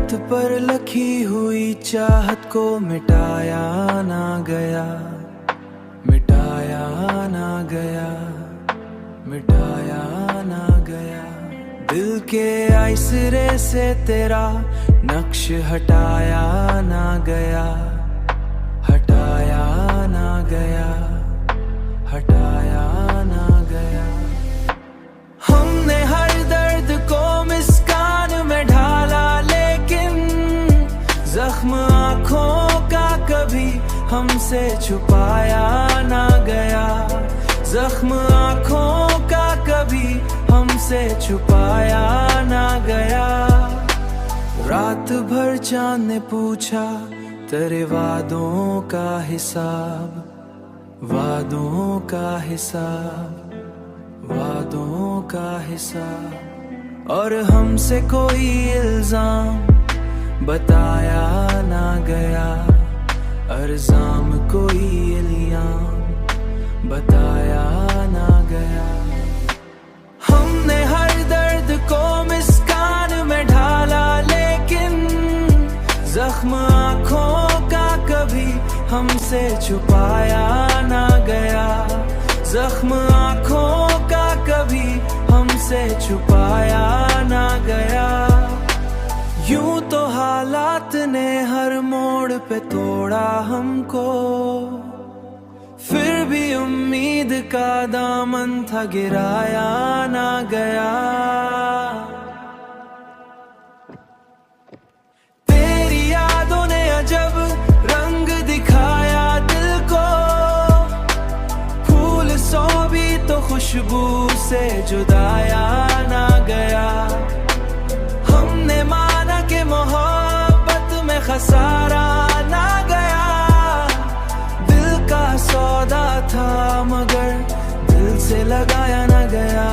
रात पर लखी हुई चाहत को मिटाया ना गया, मिटाया ना गया, मिटाया ना गया। दिल के आइसरे से तेरा नक्श हटाया ना गया, हटाया ना गया, हटाया ना गया। हमने हर दर्द को मुस्कान में ढाला, लेकिन जख्म आँखों का कभी हमसे छुपाया ना गया, जख्म आँखों का कभी हमसे छुपाया ना गया। रात भर चांद ने पूछा तेरे वादों का हिसाब, वादों का हिसाब, वादों का हिसाब। और हमसे कोई इल्जाम बताया ना गया, इल्जाम कोई इल्जाम बताया ना गया। हमने हर दर्द को मुस्कान में ढाला, लेकिन जख्म आँखों का कभी हमसे छुपाया ना गया, जख्म आँखों का कभी हमसे छुपाया ना गया। यूं तो हालात ने हर मोड़ पे तोड़ा हमको, फिर भी उम्मीद का दामन था गिराया ना गया। तेरी यादों ने अजब रंग दिखाया दिल को, फूल सौ भी तो खुशबू से जुदाया ना गया। हमने माना कि मोहब्बत में खसारा ना गया, दिल का सौदा था मगर दिल से लगाया ना गया।